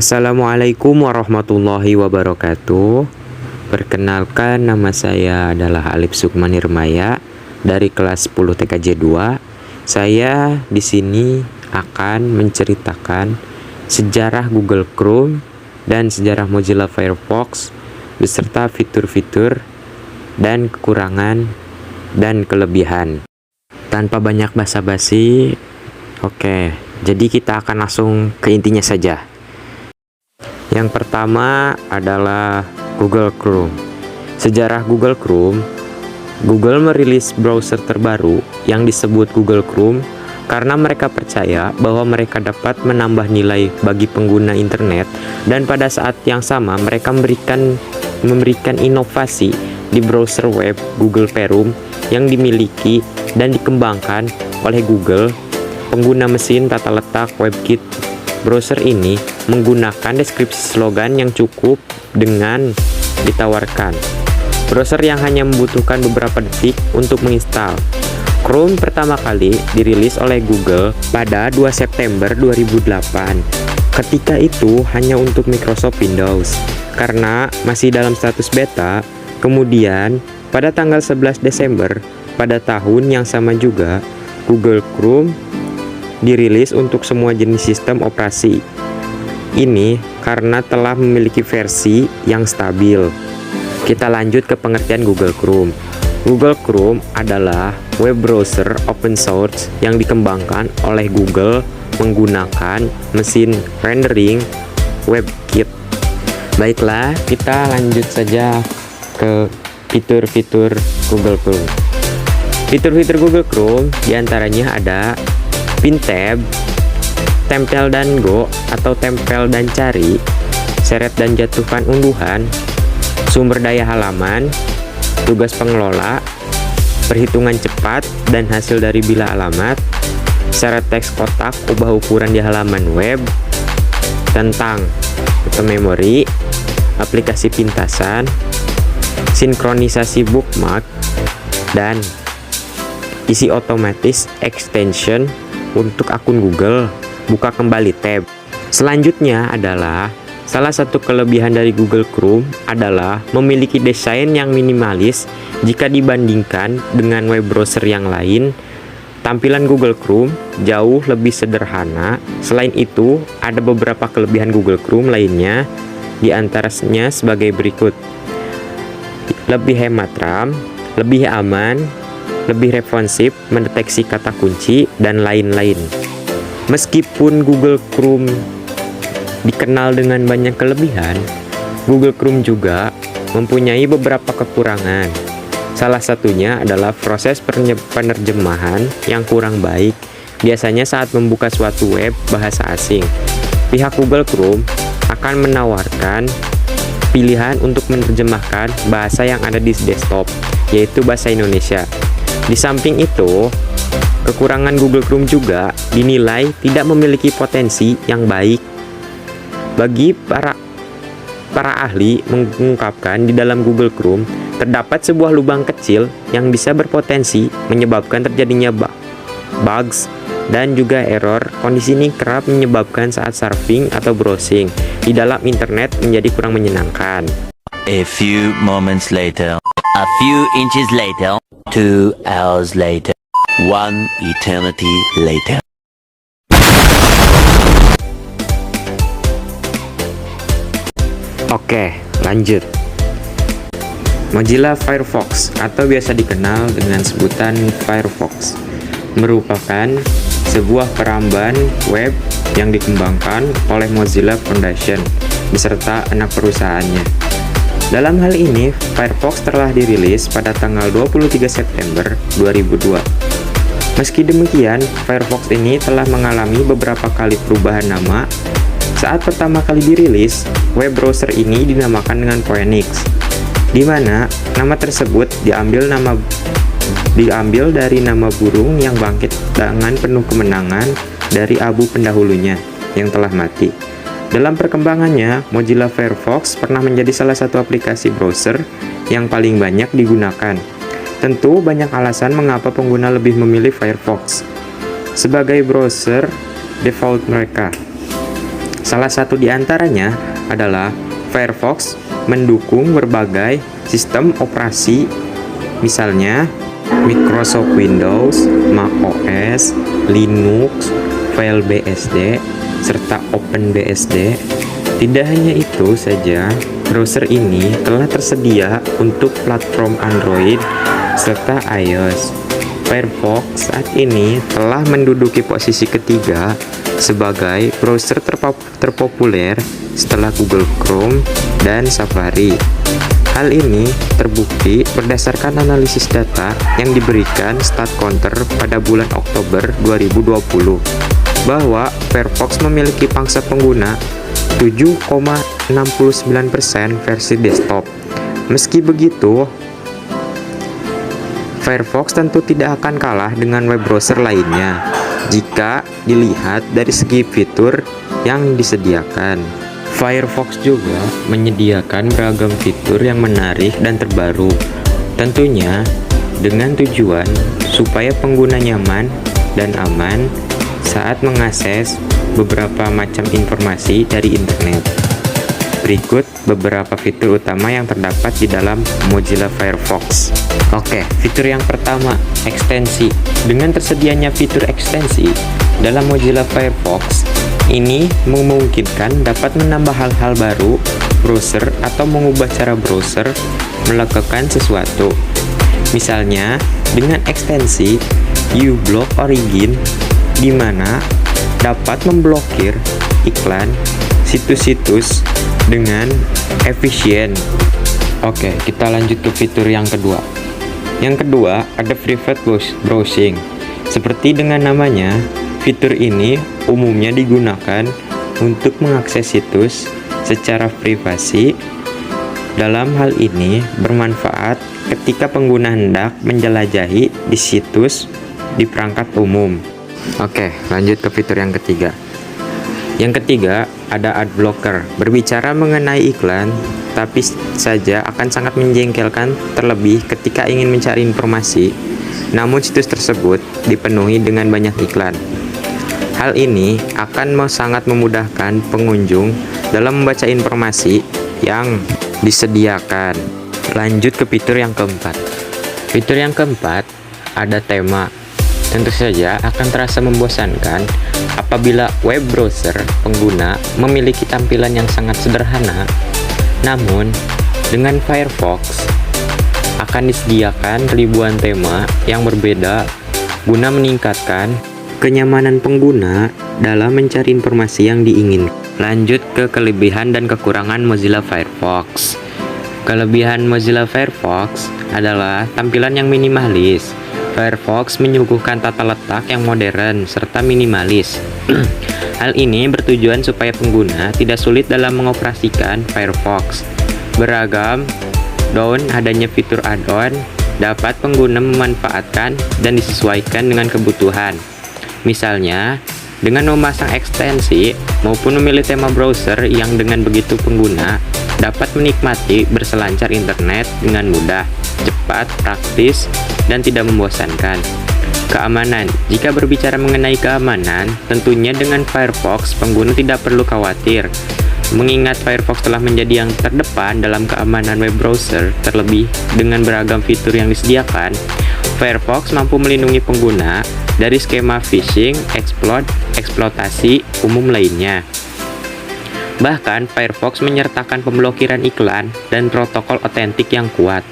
Assalamualaikum warahmatullahi wabarakatuh. Perkenalkan, nama saya adalah Alif Sukmanirmaya dari kelas 10 TKJ 2. Saya di sini akan menceritakan sejarah Google Chrome dan sejarah Mozilla Firefox beserta fitur-fitur dan kekurangan dan kelebihan. Tanpa banyak basa-basi, oke, jadi kita akan langsung ke intinya saja. Yang pertama adalah Google Chrome. Sejarah Google Chrome. Google merilis browser terbaru yang disebut Google Chrome karena mereka percaya bahwa mereka dapat menambah nilai bagi pengguna internet, dan pada saat yang sama mereka memberikan inovasi di browser web Google Chrome yang dimiliki dan dikembangkan oleh Google. Pengguna mesin tata letak WebKit browser ini menggunakan deskripsi slogan yang cukup dengan ditawarkan. Browser yang hanya membutuhkan beberapa detik untuk menginstal. Chrome pertama kali dirilis oleh Google pada 2 September 2008. Ketika itu hanya untuk Microsoft Windows, karena masih dalam status beta. Kemudian pada tanggal 11 Desember pada tahun yang sama juga, Google Chrome dirilis untuk semua jenis sistem operasi. Ini karena telah memiliki versi yang stabil. Kita lanjut ke pengertian Google Chrome. Google Chrome adalah web browser open source yang dikembangkan oleh Google menggunakan mesin rendering WebKit. Baiklah, kita lanjut saja ke fitur-fitur Google Chrome. Fitur-fitur Google Chrome diantaranya ada Pin tab, tempel dan go atau tempel dan cari, seret dan jatuhkan unduhan, sumber daya halaman, tugas pengelola, perhitungan cepat dan hasil dari bila alamat, seret teks kotak, ubah ukuran di halaman web, tentang atau memori, aplikasi pintasan, sinkronisasi bookmark, dan isi otomatis extension untuk akun Google, buka kembali tab. Selanjutnya adalah salah satu kelebihan dari Google Chrome adalah memiliki desain yang minimalis jika dibandingkan dengan web browser yang lain. Tampilan Google Chrome jauh lebih sederhana. Selain itu, ada beberapa kelebihan Google Chrome lainnya, di antaranya sebagai berikut. Lebih hemat RAM, lebih aman, lebih responsif, mendeteksi kata kunci, dan lain-lain. Meskipun Google Chrome dikenal dengan banyak kelebihan, Google Chrome juga mempunyai beberapa kekurangan. Salah satunya adalah proses penerjemahan yang kurang baik, biasanya saat membuka suatu web bahasa asing. Pihak Google Chrome akan menawarkan pilihan untuk menerjemahkan bahasa yang ada di desktop, yaitu bahasa Indonesia. Di samping itu, kekurangan Google Chrome juga dinilai tidak memiliki potensi yang baik. Bagi para ahli mengungkapkan, di dalam Google Chrome terdapat sebuah lubang kecil yang bisa berpotensi menyebabkan terjadinya bugs dan juga error. Kondisi ini kerap menyebabkan saat surfing atau browsing di dalam internet menjadi kurang menyenangkan. A few moments later, a few inches later, 2 hours later, 1 eternity later. Oke, lanjut. Mozilla Firefox atau biasa dikenal dengan sebutan Firefox merupakan sebuah peramban web yang dikembangkan oleh Mozilla Foundation beserta anak perusahaannya. Dalam hal ini, Firefox telah dirilis pada tanggal 23 September 2002. Meski demikian, Firefox ini telah mengalami beberapa kali perubahan nama. Saat pertama kali dirilis, web browser ini dinamakan dengan Phoenix, di mana nama tersebut diambil dari nama burung yang bangkit dengan penuh kemenangan dari abu pendahulunya yang telah mati. Dalam perkembangannya, Mozilla Firefox pernah menjadi salah satu aplikasi browser yang paling banyak digunakan. Tentu banyak alasan mengapa pengguna lebih memilih Firefox sebagai browser default mereka. Salah satu di antaranya adalah Firefox mendukung berbagai sistem operasi, misalnya Microsoft Windows, macOS, Linux, FileBSD, serta OpenBSD. Tidak hanya itu saja, browser ini telah tersedia untuk platform Android serta iOS. Firefox saat ini telah menduduki posisi ketiga sebagai browser terpopuler setelah Google Chrome dan Safari. Hal ini terbukti berdasarkan analisis data yang diberikan StatCounter pada bulan Oktober 2020 bahwa Firefox memiliki pangsa pengguna 7,69% versi desktop. Meski begitu, Firefox tentu tidak akan kalah dengan web browser lainnya jika dilihat dari segi fitur yang disediakan. Firefox juga menyediakan beragam fitur yang menarik dan terbaru, tentunya dengan tujuan supaya pengguna nyaman dan aman saat mengakses beberapa macam informasi dari internet. Berikut beberapa fitur utama yang terdapat di dalam Mozilla Firefox. Oke, fitur yang pertama, ekstensi. Dengan tersedianya fitur ekstensi dalam Mozilla Firefox, ini memungkinkan dapat menambah hal-hal baru browser atau mengubah cara browser melakukan sesuatu. Misalnya, dengan ekstensi uBlock Origin, di mana dapat memblokir iklan situs-situs dengan efisien. Oke, kita lanjut ke fitur yang kedua. Yang kedua, ada private browsing. Seperti dengan namanya, fitur ini umumnya digunakan untuk mengakses situs secara privasi. Dalam hal ini, bermanfaat ketika pengguna hendak menjelajahi di situs di perangkat umum. Oke, lanjut ke fitur yang ketiga. Yang ketiga, ada ad blocker. Berbicara mengenai iklan, tapi saja akan sangat menjengkelkan terlebih ketika ingin mencari informasi, namun situs tersebut dipenuhi dengan banyak iklan. Hal ini akan sangat memudahkan pengunjung dalam membaca informasi yang disediakan. Lanjut ke fitur yang keempat. Fitur yang keempat, ada tema. Tentu saja akan terasa membosankan apabila web browser pengguna memiliki tampilan yang sangat sederhana. Namun, dengan Firefox akan disediakan ribuan tema yang berbeda guna meningkatkan kenyamanan pengguna dalam mencari informasi yang diinginkan. Lanjut ke kelebihan dan kekurangan Mozilla Firefox. Kelebihan Mozilla Firefox adalah tampilan yang minimalis. Firefox menyuguhkan tata letak yang modern serta minimalis. Hal ini bertujuan supaya pengguna tidak sulit dalam mengoperasikan Firefox. Beragam adanya fitur add-on dapat pengguna memanfaatkan dan disesuaikan dengan kebutuhan. Misalnya, dengan memasang ekstensi maupun memilih tema browser yang dengan begitu pengguna dapat menikmati berselancar internet dengan mudah, cepat, praktis, dan tidak membosankan. Keamanan. Jika berbicara mengenai keamanan, tentunya dengan Firefox pengguna tidak perlu khawatir, mengingat Firefox telah menjadi yang terdepan dalam keamanan web browser. Terlebih dengan beragam fitur yang disediakan, Firefox mampu melindungi pengguna dari skema phishing, eksploitasi umum lainnya. Bahkan, Firefox menyertakan pemblokiran iklan dan protokol otentik yang kuat.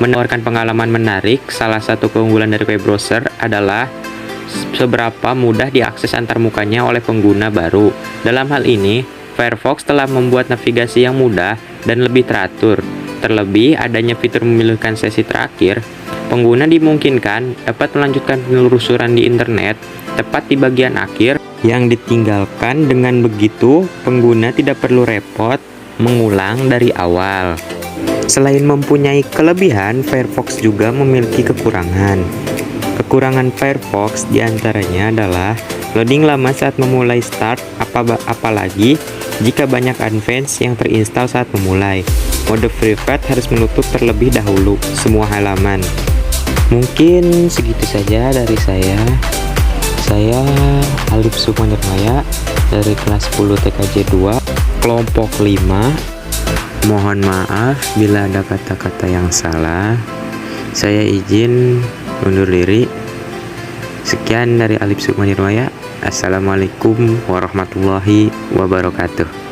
Menawarkan pengalaman menarik, salah satu keunggulan dari web browser adalah seberapa mudah diakses antarmukanya oleh pengguna baru. Dalam hal ini, Firefox telah membuat navigasi yang mudah dan lebih teratur. Terlebih, adanya fitur memilihkan sesi terakhir, pengguna dimungkinkan dapat melanjutkan penelusuran di internet tepat di bagian akhir yang ditinggalkan. Dengan begitu, pengguna tidak perlu repot mengulang dari awal. Selain mempunyai kelebihan, Firefox juga memiliki kekurangan. Kekurangan Firefox diantaranya adalah loading lama saat memulai start, apalagi jika banyak advance yang terinstall saat memulai. Mode private harus menutup terlebih dahulu semua halaman. Mungkin segitu saja dari saya. Saya Alif Sukmanirmaya dari kelas 10 TKJ 2 kelompok 5. Mohon maaf bila ada kata-kata yang salah. Saya izin undur diri. Sekian dari Alif Sukmanirmaya. Assalamualaikum warahmatullahi wabarakatuh.